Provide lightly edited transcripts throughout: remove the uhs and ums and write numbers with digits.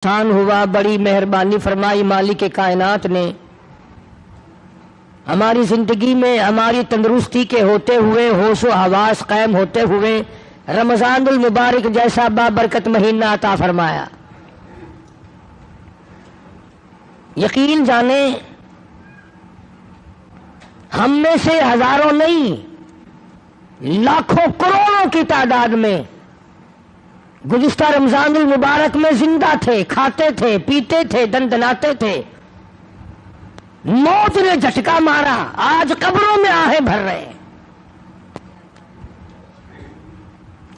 احسان ہوا، بڑی مہربانی فرمائی مالک کائنات نے ہماری زندگی میں ہماری تندرستی کے ہوتے ہوئے، ہوش و حواس قائم ہوتے ہوئے رمضان المبارک جیسا بابرکت مہینہ عطا فرمایا۔ یقین جانیں ہم میں سے ہزاروں نہیں، لاکھوں کروڑوں کی تعداد میں گزشتہ رمضان المبارک میں زندہ تھے، کھاتے تھے، پیتے تھے، دندناتے تھے، موت نے جھٹکا مارا، آج قبروں میں آہیں بھر رہے ہیں۔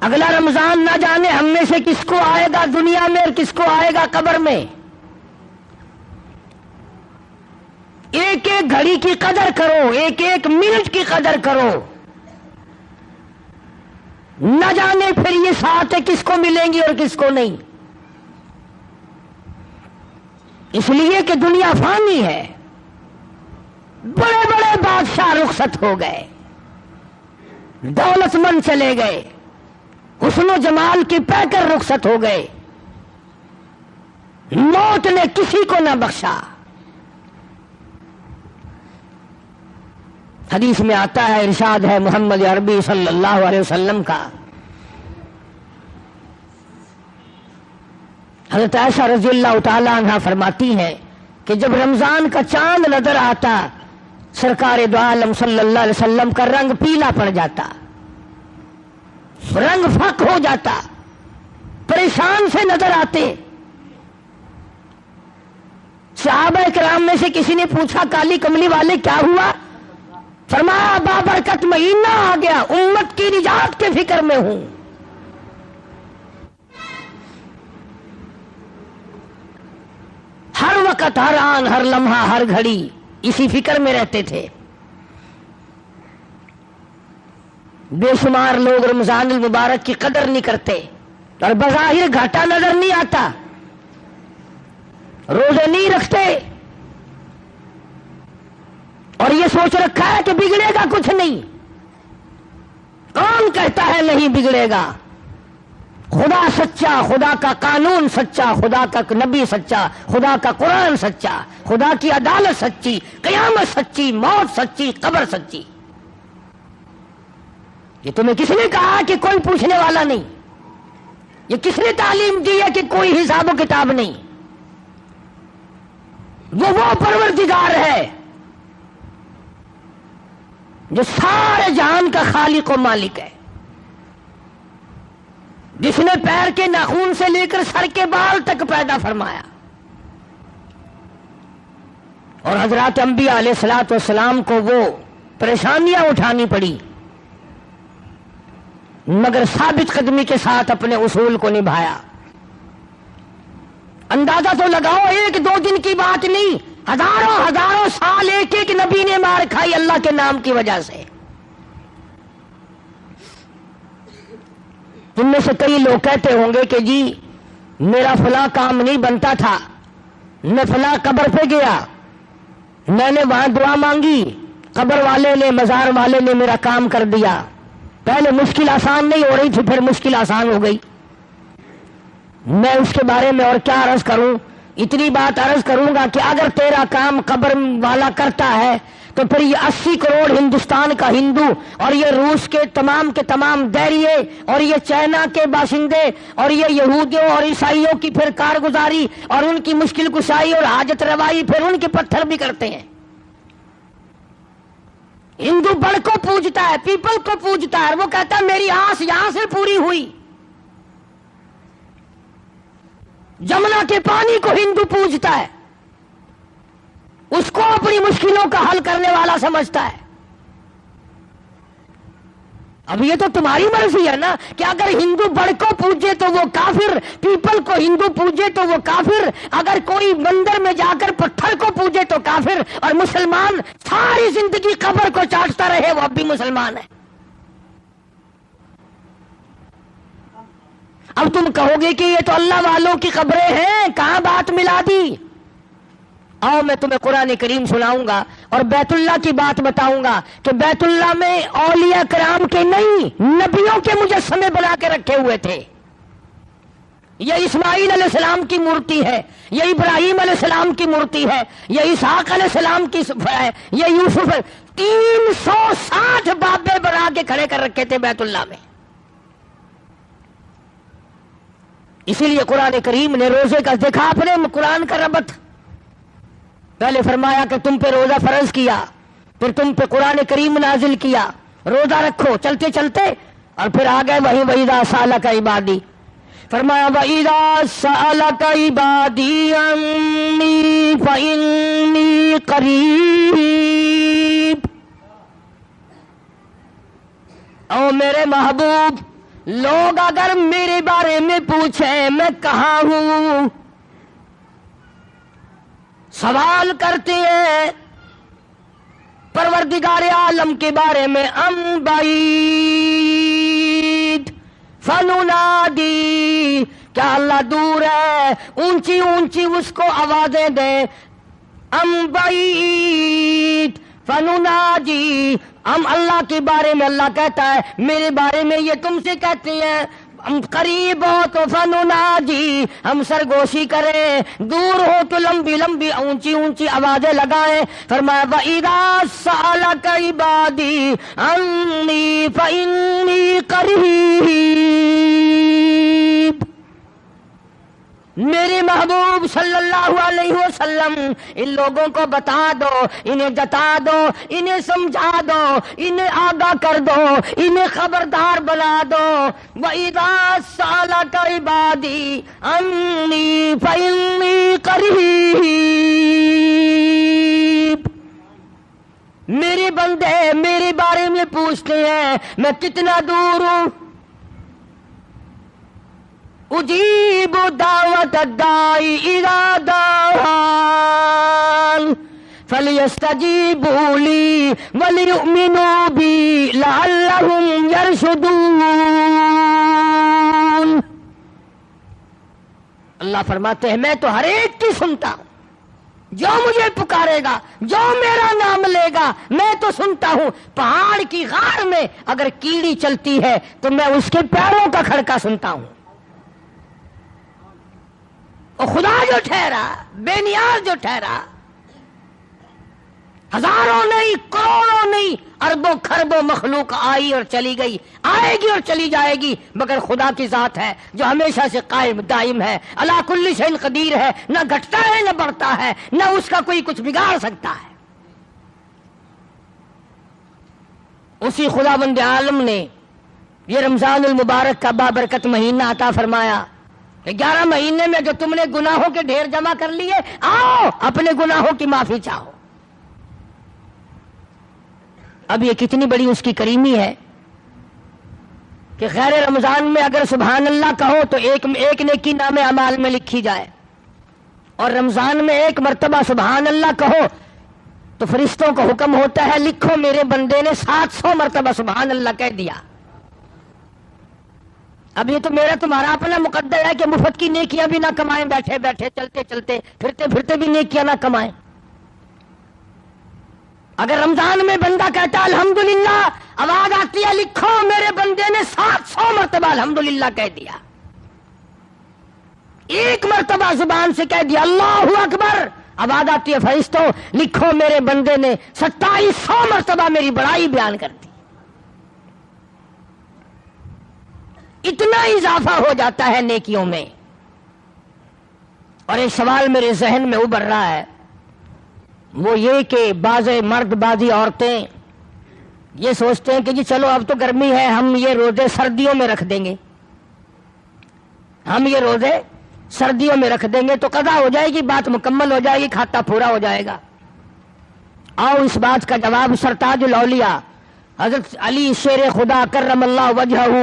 اگلا رمضان نہ جانے ہم میں سے کس کو آئے گا دنیا میں اور کس کو آئے گا قبر میں۔ ایک ایک گھڑی کی قدر کرو، ایک ایک منٹ کی قدر کرو، نہ جانے پھر یہ ساتھ کس کو ملیں گی اور کس کو نہیں۔ اس لیے کہ دنیا فانی ہے، بڑے بڑے بادشاہ رخصت ہو گئے، دولت مند چلے گئے، حسن و جمال کی پیکر رخصت ہو گئے، موت نے کسی کو نہ بخشا۔ حدیث میں آتا ہے، ارشاد ہے محمد عربی صلی اللہ علیہ وسلم کا، حضرت عائشہ رضی اللہ تعالی عنہ فرماتی ہیں کہ جب رمضان کا چاند نظر آتا سرکار دو عالم صلی اللہ علیہ وسلم کا رنگ پیلا پڑ جاتا، رنگ فق ہو جاتا، پریشان سے نظر آتے۔ صحابہ کرام میں سے کسی نے پوچھا کالی کملی والے کیا ہوا؟ فرمایا بابرکت مہینہ آ گیا، امت کی نجات کے فکر میں ہوں۔ ہر وقت، ہر آن، ہر لمحہ، ہر گھڑی اسی فکر میں رہتے تھے۔ بے شمار لوگ رمضان المبارک کی قدر نہیں کرتے اور بظاہر گھاٹا نظر نہیں آتا، روزے نہیں رکھتے اور یہ سوچ رکھا ہے کہ بگڑے گا کچھ نہیں۔ کون کہتا ہے نہیں بگڑے گا؟ خدا سچا، خدا کا قانون سچا، خدا کا نبی سچا، خدا کا قرآن سچا، خدا کی عدالت سچی، قیامت سچی، موت سچی، قبر سچی۔ یہ تمہیں کس نے کہا کہ کوئی پوچھنے والا نہیں؟ یہ کس نے تعلیم دی ہے کہ کوئی حساب و کتاب نہیں؟ وہ پروردگار ہے جو سارے جہان کا خالق و مالک ہے، جس نے پیر کے ناخن سے لے کر سر کے بال تک پیدا فرمایا۔ اور حضرات انبیاء علیہ الصلوۃ والسلام کو وہ پریشانیاں اٹھانی پڑی، مگر ثابت قدمی کے ساتھ اپنے اصول کو نبھایا۔ اندازہ تو لگاؤ، ایک دو دن کی بات نہیں، ہزاروں ہزاروں سال ایک ایک نبی نے مار کھائی اللہ کے نام کی وجہ سے۔ تم میں سے کئی لوگ کہتے ہوں گے کہ جی میرا فلاں کام نہیں بنتا تھا، میں فلاں قبر پہ گیا، میں نے وہاں دعا مانگی، قبر والے نے، مزار والے نے میرا کام کر دیا، پہلے مشکل آسان نہیں ہو رہی تھی، پھر مشکل آسان ہو گئی۔ میں اس کے بارے میں اور کیا عرض کروں؟ اتنی بات عرض کروں گا کہ اگر تیرا کام قبر والا کرتا ہے تو پھر یہ 80 کروڑ ہندوستان کا ہندو اور یہ روس کے تمام دہریے اور یہ چائنا کے باشندے اور یہ یہودیوں اور عیسائیوں کی پھر کارگزاری اور ان کی مشکل کشائی اور حاجت روائی پھر ان کے پتھر بھی کرتے ہیں۔ ہندو بڑ کو پوجتا ہے، پیپل کو پوجتا ہے، وہ کہتا ہے میری آس یہاں سے پوری ہوئی۔ جمنا کے پانی کو ہندو پوجتا ہے، اس کو اپنی مشکلوں کا حل کرنے والا سمجھتا ہے۔ اب یہ تو تمہاری مرضی ہے نا کہ اگر ہندو بڑ کو پوجے تو وہ کافر، پیپل کو ہندو پوجے تو وہ کافر، اگر کوئی مندر میں جا کر پتھر کو پوجے تو کافر، اور مسلمان ساری زندگی قبر کو چاٹتا رہے وہ اب بھی مسلمان ہے۔ اب تم کہو گے کہ یہ تو اللہ والوں کی قبریں ہیں، کہاں بات ملا دی؟ آؤ میں تمہیں قرآن کریم سناؤں گا اور بیت اللہ کی بات بتاؤں گا کہ بیت اللہ میں اولیاء کرام کے نہیں، نبیوں کے مجسمے بنا کے رکھے ہوئے تھے۔ یہ اسماعیل علیہ السلام کی مورتی ہے، یہ ابراہیم علیہ السلام کی مورتی ہے، یہ اسحاق علیہ السلام کی ہے، یہ یوسف ہے۔ 360 بابے بنا کے کھڑے کر رکھے تھے بیت اللہ میں۔ اسی لیے قرآن کریم نے روزے کا دیکھا آپ نے قرآن کا ربط، پہلے فرمایا کہ تم پہ روزہ فرض کیا، پھر تم پہ قرآن کریم نازل کیا، روزہ رکھو چلتے چلتے، اور پھر آ گئے وَإِذَا سَأَلَكَ عِبَادِي، فرمایا وَإِذَا سَأَلَكَ عِبَادِي عَنِّي فَإِنِّي قَرِيبٌ، او میرے محبوب لوگ اگر میرے بارے میں پوچھیں میں کہاں ہوں، سوال کرتے ہیں پروردگار عالم کے بارے میں، ام بعید فننادی، کیا اللہ دور ہے، اونچی اونچی اس کو آوازیں دیں، ام بعید فننادی، ہم اللہ کے بارے میں اللہ کہتا ہے میرے بارے میں یہ تم سے کہتے ہیں ہم قریب ہو تو فنناجی، ہم سرگوشی کریں، دور ہو تو لمبی لمبی اونچی اونچی آوازیں لگائیں۔ فرمایا وَإِذَا سَأَلَكَ عِبَادِي عَنِّي فَإِنِّي قَرِيبٌ، میرے محبوب صلی اللہ علیہ وسلم ان لوگوں کو بتا دو، انہیں جتا دو، انہیں سمجھا دو، انہیں آگاہ کر دو، انہیں خبردار بنا دو۔ وَإِذَا سَأَلَكَ عِبَادِي عَنِّي فَإِنِّي قَرِيبٌ، میرے بندے میرے بارے میں پوچھتے ہیں میں کتنا دور ہوں، اجیب دعوت الداعی اذا دعان فلیستجیبوا لی ولیؤمنوا بی لعلہم یرشدون۔ اللہ فرماتے ہیں میں تو ہر ایک کی سنتا ہوں، جو مجھے پکارے گا، جو میرا نام لے گا میں تو سنتا ہوں۔ پہاڑ کی غار میں اگر کیڑی چلتی ہے تو میں اس کے پیروں کا کھڑکا سنتا ہوں۔ خدا جو ٹھہرا، بے نیاز جو ٹھہرا، ہزاروں نہیں کروڑوں نہیں اربوں خربوں مخلوق آئی اور چلی گئی، آئے گی اور چلی جائے گی، مگر خدا کی ذات ہے جو ہمیشہ سے قائم دائم ہے، علی کل شیء قدیر ہے، نہ گھٹتا ہے نہ بڑھتا ہے، نہ اس کا کوئی کچھ بگاڑ سکتا ہے۔ اسی خداوند عالم نے یہ رمضان المبارک کا بابرکت مہینہ عطا فرمایا۔ 11 مہینے میں جو تم نے گناہوں کے ڈھیر جمع کر لیے، آؤ اپنے گناہوں کی معافی چاہو۔ اب یہ کتنی بڑی اس کی کریمی ہے کہ غیر رمضان میں اگر سبحان اللہ کہو تو ایک نیکی نام اعمال میں لکھی جائے، اور رمضان میں ایک مرتبہ سبحان اللہ کہو تو فرشتوں کو حکم ہوتا ہے لکھو میرے بندے نے 700 مرتبہ سبحان اللہ کہہ دیا۔ اب یہ تو میرا تمہارا اپنا مقدر ہے کہ مفت کی نیکیاں بھی نہ کمائیں، بیٹھے بیٹھے چلتے چلتے پھرتے پھرتے بھی نیکیاں نہ کمائیں۔ اگر رمضان میں بندہ کہتا الحمدللہ، آواز آتی ہے لکھو میرے بندے نے 700 مرتبہ الحمدللہ کہہ دیا، ایک مرتبہ زبان سے کہہ دیا اللہ اکبر، آواز آتی ہے فرشتوں لکھو میرے بندے نے 2700 مرتبہ میری بڑائی بیان کر دی۔ اتنا اضافہ ہو جاتا ہے نیکیوں میں۔ اور ایک سوال میرے ذہن میں ابھر رہا ہے، وہ یہ کہ بعض مرد بعضی عورتیں یہ سوچتے ہیں کہ جی چلو اب تو گرمی ہے، ہم یہ روزے سردیوں میں رکھ دیں گے، ہم یہ روزے سردیوں میں رکھ دیں گے تو قضا ہو جائے گی، بات مکمل ہو جائے گی، کھاتا پورا ہو جائے گا۔ آؤ اس بات کا جواب سرتاج الاولیاء حضرت علی شیر خدا کرم اللہ وجہہ،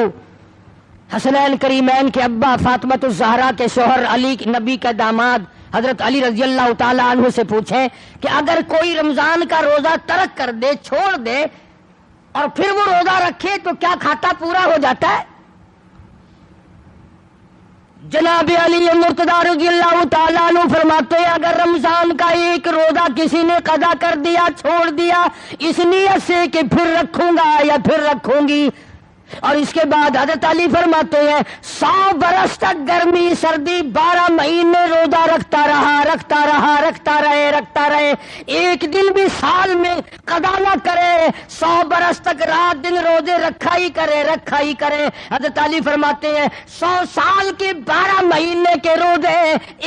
حسنین کریمین کے ابا، فاطمۃ الزہرا کے شوہر، علی نبی کا داماد حضرت علی رضی اللہ تعالی عنہ سے پوچھیں کہ اگر کوئی رمضان کا روزہ ترک کر دے، چھوڑ دے، اور پھر وہ روزہ رکھے تو کیا کھاتا پورا ہو جاتا ہے؟ جناب علی مرتضیٰ رضی اللہ تعالیٰ عنہ فرماتے ہیں اگر رمضان کا ایک روزہ کسی نے قضا کر دیا، چھوڑ دیا، اس نیت سے کہ پھر رکھوں گا یا پھر رکھوں گی، اور اس کے بعد حضرت علی فرماتے ہیں 100 برس تک گرمی سردی 12 مہینے روزہ رکھتا رہے، ایک دن بھی سال میں قضا نہ کرے، 100 برس تک رات دن روزے رکھا ہی کرے۔ حضرت علی فرماتے ہیں 100 سال کے 12 مہینے کے روزے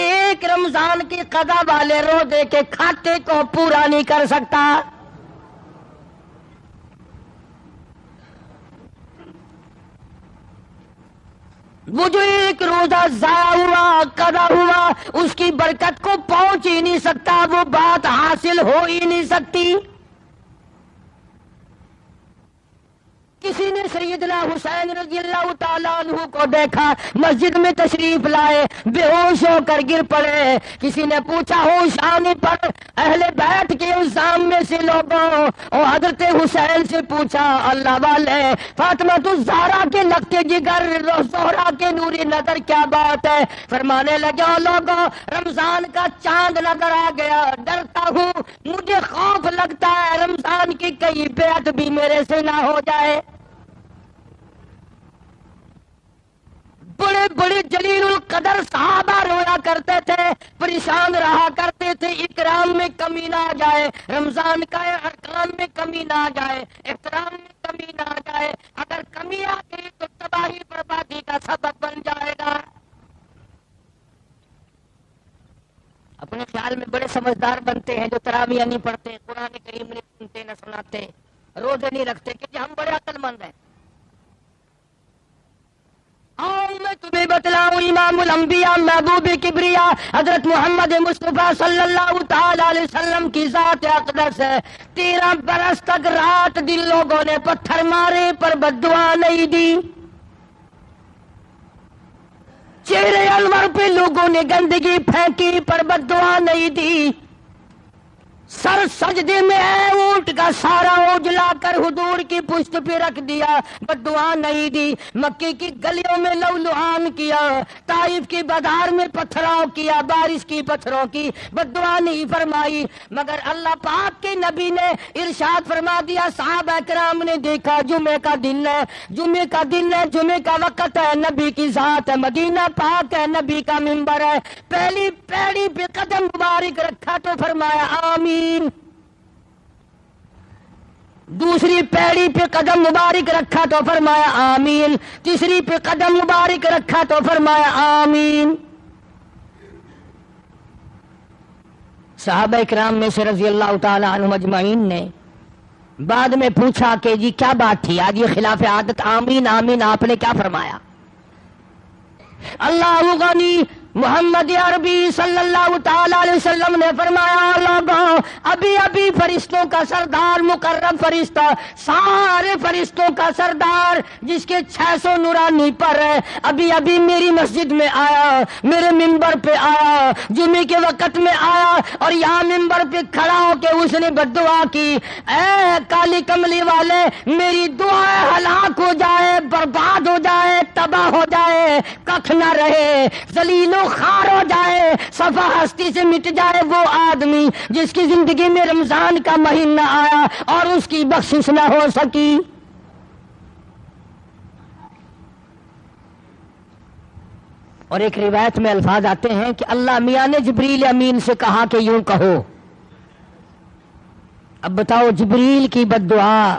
ایک رمضان کی قضا والے روزے کے کھاتے کو پورا نہیں کر سکتا۔ وہ جو ایک روزہ ضائع ہوا، قضا ہوا، اس کی برکت کو پہنچ ہی نہیں سکتا، وہ بات حاصل ہو ہی نہیں سکتی۔ کسی نے سیدنا حسین رضی اللہ تعالیٰ عنہ کو دیکھا، مسجد میں تشریف لائے، بے ہوش ہو کر گر پڑے۔ کسی نے پوچھا ہوش آنے پر اہل بیت کے الزام میں سے لوگوں اور حضرت حسین سے پوچھا، اللہ والے فاطمہ الزہرا کے لگتے جگر، زہرا کے نوری نظر، کیا بات ہے؟ فرمانے لگے، لوگوں رمضان کا چاند نظر آ گیا، ڈرتا ہوں، مجھے خوف لگتا ہے رمضان کی کئی بیعت بھی میرے سے نہ ہو جائے۔ بڑے بڑے جلیل القدر صحابہ رویا کرتے تھے، پریشان رہا کرتے تھے، اکرام میں کمی نہ آ جائے، رمضان کا ارکان میں کمی نہ آ جائے، احترام میں کمی نہ آ جائے، اگر کمی آ گئی تو تباہی بربادی کا سبب بن جائے گا۔ اپنے خیال میں بڑے سمجھدار بنتے ہیں جو تراویح نہیں پڑھتے، قرآن کریم نہیں سنتے نہ سناتے، روزے نہیں رکھتے کہ ہم بڑے عقل مند ہیں۔ میں تمہیں بتلاؤں امام الانبیاء محبوب کبریا حضرت محمد مصطفیٰ صلی اللہ تعالی علیہ وسلم کی ذات اقدس ہے، 13 برس تک رات دن لوگوں نے پتھر مارے پر بد دعا نہیں دی، چہرے انور پہ لوگوں نے گندگی پھینکی پر بد دعا نہیں دی، سر سجدے میں ہے، اونٹ کا سارا اجلا کر حضور کی پشت پہ رکھ دیا، بد دعا نہیں دی، مکے کی گلیوں میں لو لہان کیا، طائف کی بازار میں پتھراؤ کیا، بارش کی پتھروں کی، بد دعا نہیں فرمائی، مگر اللہ پاک کے نبی نے ارشاد فرما دیا، صحابہ کرام نے دیکھا جمعے کا دن ہے، جمعے کا وقت ہے، نبی کی ذات ہے، مدینہ پاک ہے، نبی کا منبر ہے، پہلی پیڑی پہ قدم مبارک رکھا تو فرمایا آمین، دوسری پیڑی پہ قدم مبارک رکھا تو فرمایا آمین، تیسری پہ قدم مبارک رکھا تو فرمایا آمین۔ صحابہ اکرام میں سے رضی اللہ تعالی عنہم اجمعین نے بعد میں پوچھا کہ جی کیا بات تھی آج یہ خلاف عادت آمین آمین آپ نے کیا فرمایا؟ اللہ غنی محمد عربی صلی اللہ تعالی علیہ وسلم نے فرمایا، لوگوں ابھی ابھی فرشتوں کا سردار مقرب فرشتہ، سارے فرشتوں کا سردار جس کے 600 نورانی پر ہے، ابھی ابھی میری مسجد میں آیا، میرے منبر پہ آیا، جمعے کے وقت میں آیا اور یہاں منبر پہ کھڑا ہو کے اس نے بد دعا کی، اے کالی کملی والے میری دعا ہلاک ہو جائے، برباد ہو جائے، تباہ ہو جائے، ککھ نہ رہے، ذلیل خار ہو جائے، صفحہ ہستی سے مٹ جائے وہ آدمی جس کی زندگی میں رمضان کا مہینہ آیا اور اس کی بخشش نہ ہو سکی۔ اور ایک روایت میں الفاظ آتے ہیں کہ اللہ میاں نے جبریل امین سے کہا کہ یوں کہو، اب بتاؤ جبریل کی بد دعا